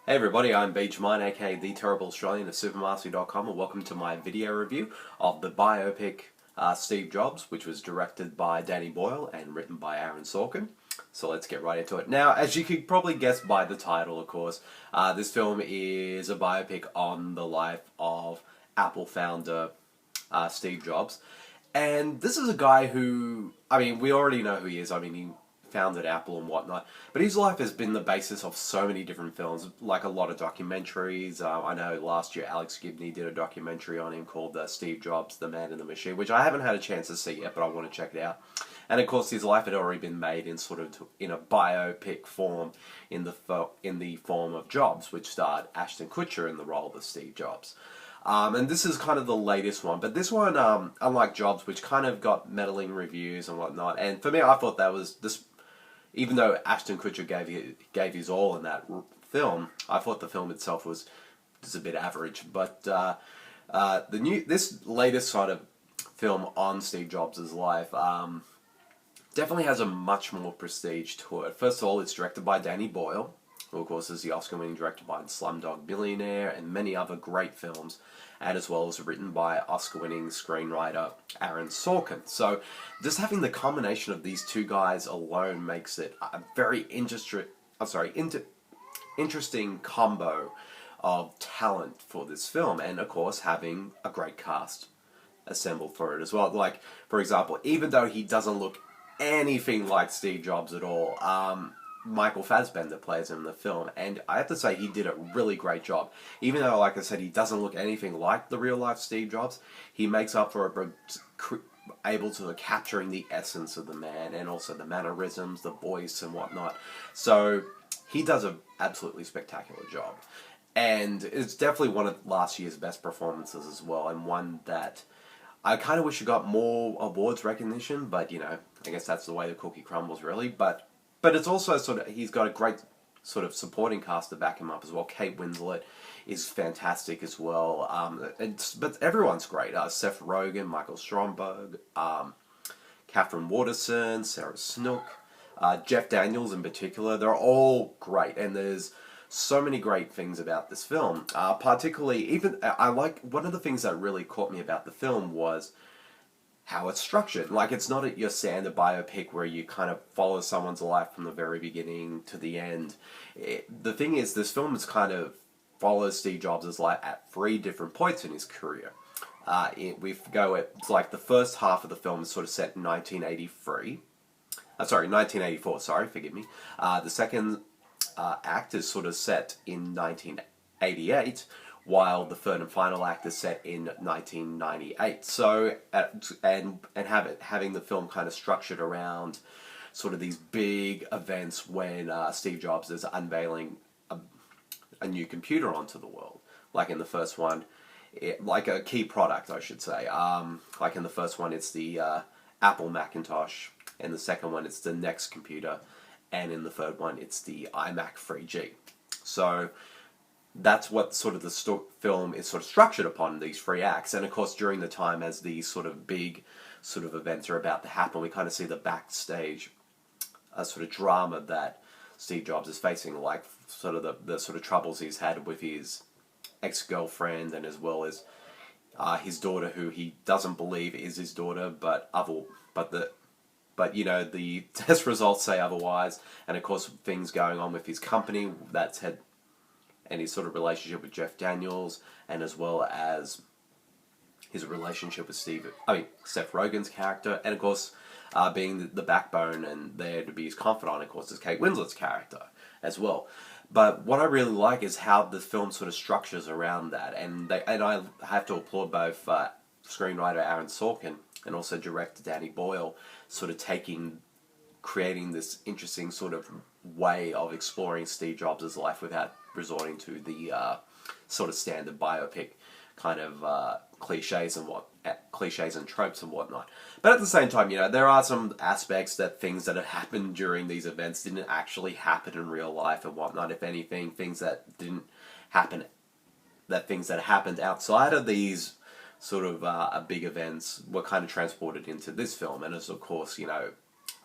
Hey everybody, I'm Beachmine, aka The Terrible Australian of Supermastery.com, and welcome to my video review of the biopic Steve Jobs, which was directed by Danny Boyle and written by Aaron Sorkin. So let's get right into it. Now, as you could probably guess by the title, of course, this film is a biopic on the life of Apple founder Steve Jobs. And this is a guy who, we already know who he is. He founded Apple and whatnot, but his life has been the basis of so many different films, like a lot of documentaries. I know last year Alex Gibney did a documentary on him called Steve Jobs, The Man in the Machine, which I haven't had a chance to see yet, but I want to check it out. And of course, his life had already been made in in a biopic form in the form of Jobs, which starred Ashton Kutcher in the role of Steve Jobs. And this is kind of the latest one, but this one, unlike Jobs, which kind of got meddling reviews and whatnot, and for me, I thought that was this. Even though Ashton Kutcher gave his all in that film, I thought the film itself was just a bit average. But this latest sort of film on Steve Jobs' life definitely has a much more prestige to it. First of all, it's directed by Danny Boyle, who of course is the Oscar-winning director behind Slumdog Millionaire and many other great films, and as well as written by Oscar-winning screenwriter Aaron Sorkin. So just having the combination of these two guys alone makes it a very interesting combo of talent for this film, and of course having a great cast assembled for it as well. Like, for example, even though he doesn't look anything like Steve Jobs at all, Michael Fassbender plays him in the film, and I have to say he did a really great job. Even though, like I said, he doesn't look anything like the real-life Steve Jobs, he makes up for it able to capturing the essence of the man, and also the mannerisms, the voice, and whatnot. So he does an absolutely spectacular job. And it's definitely one of last year's best performances as well, and one that I kind of wish he got more awards recognition, but, I guess that's the way the cookie crumbles, really. But it's also he's got a great sort of supporting cast to back him up as well. Kate Winslet is fantastic as well. But everyone's great. Seth Rogen, Michael Stuhlbarg, Katherine Waterson, Sarah Snook, Jeff Daniels in particular. They're all great, and there's so many great things about this film. Particularly, one of the things that really caught me about the film was how it's structured. Like, it's not your standard biopic where you kind of follow someone's life from the very beginning to the end. The thing is, this film is kind of follows Steve Jobs' life at 3 different points in his career. It's like the first half of the film is sort of set in 1984, forgive me. The second act is sort of set in 1988, while the third and final act is set in 1998. So, having the film kind of structured around sort of these big events when Steve Jobs is unveiling a new computer onto the world. Like in the first one, like a key product, I should say. Like in the first one, it's the Apple Macintosh. In the second one, it's the Next computer. And in the third one, it's the iMac 3G. So that's what sort of the film is sort of structured upon, these 3 acts. And of course, during the time as these sort of big sort of events are about to happen, we kind of see the backstage sort of drama that Steve Jobs is facing, like sort of the sort of troubles he's had with his ex-girlfriend, and as well as his daughter, who he doesn't believe is his daughter, but the test results say otherwise. And of course, things going on with his company and his sort of relationship with Jeff Daniels, and as well as his relationship with Seth Rogen's character, and of course, being the backbone and there to be his confidant, of course, is Kate Winslet's character as well. But what I really like is how the film sort of structures around that, and I have to applaud both screenwriter Aaron Sorkin and also director Danny Boyle, sort of creating this interesting sort of way of exploring Steve Jobs' life without resorting to the sort of standard biopic kind of cliches and tropes and whatnot. But at the same time, there are some aspects that things that have happened during these events didn't actually happen in real life and whatnot. If anything, things that happened outside of these sort of big events were kind of transported into this film, and as of course,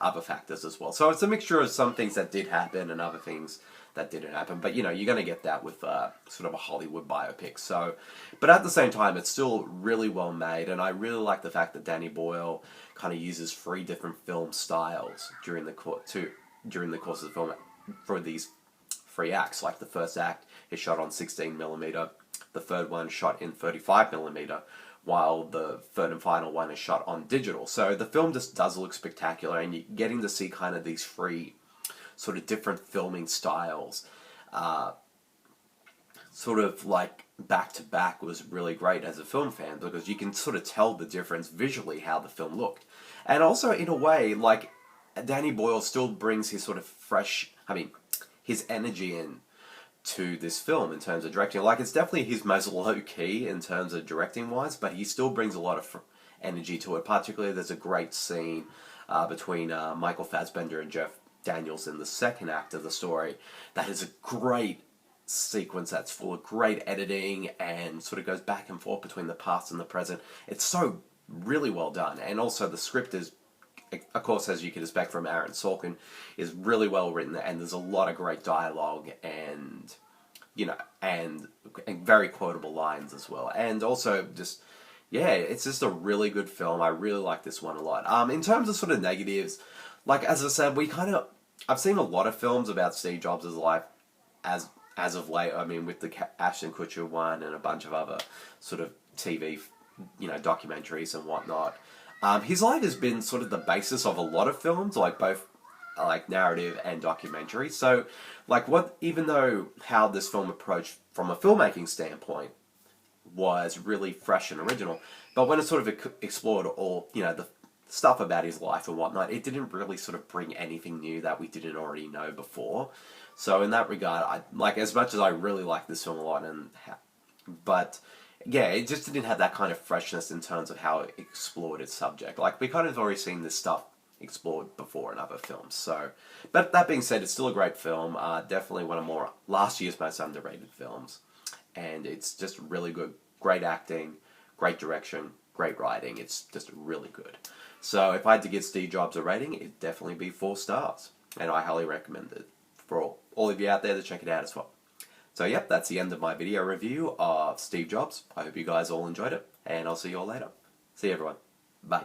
other factors as well. So it's a mixture of some things that did happen and other things that didn't happen. But you know, you're going to get that with sort of a Hollywood biopic. So, but at the same time, it's still really well made, and I really like the fact that Danny Boyle kind of uses 3 different film styles during the course of the film for these 3 acts. Like the first act is shot on 16mm, the third one shot in 35mm, while the third and final one is shot on digital. So the film just does look spectacular, and you're getting to see kind of these 3 sort of different filming styles, sort of like back to back was really great as a film fan, because you can sort of tell the difference visually how the film looked. And also in a way, like, Danny Boyle still brings his sort of his energy in to this film in terms of directing. Like, it's definitely his most low-key in terms of directing-wise, but he still brings a lot of energy to it. Particularly, there's a great scene between Michael Fassbender and Jeff Daniels in the second act of the story. That is a great sequence that's full of great editing and sort of goes back and forth between the past and the present. It's so really well done, and also the script is, of course, as you could expect from Aaron Sorkin, is really well written, and there's a lot of great dialogue and, you know, and very quotable lines as well. And also just, yeah, it's just a really good film. I really like this one a lot. In terms of sort of negatives, like, as I said, I've seen a lot of films about Steve Jobs' life as of late. I mean, with the Ashton Kutcher one and a bunch of other sort of TV, you know, documentaries and whatnot. His life has been sort of the basis of a lot of films, like both like narrative and documentary. So, like, even though how this film approached from a filmmaking standpoint was really fresh and original, but when it sort of explored all, you know, the stuff about his life and whatnot, it didn't really sort of bring anything new that we didn't already know before. So in that regard, as much as I really like this film a lot, but yeah, it just didn't have that kind of freshness in terms of how it explored its subject. Like, we kind of already seen this stuff explored before in other films. So, but that being said, it's still a great film. Definitely one of last year's most underrated films, and it's just really good. Great acting, great direction, great writing. It's just really good. So if I had to give Steve Jobs a rating, it'd definitely be 4 stars, and I highly recommend it for all of you out there to check it out as well. So yep, that's the end of my video review of Steve Jobs. I hope you guys all enjoyed it, and I'll see you all later. See you everyone. Bye.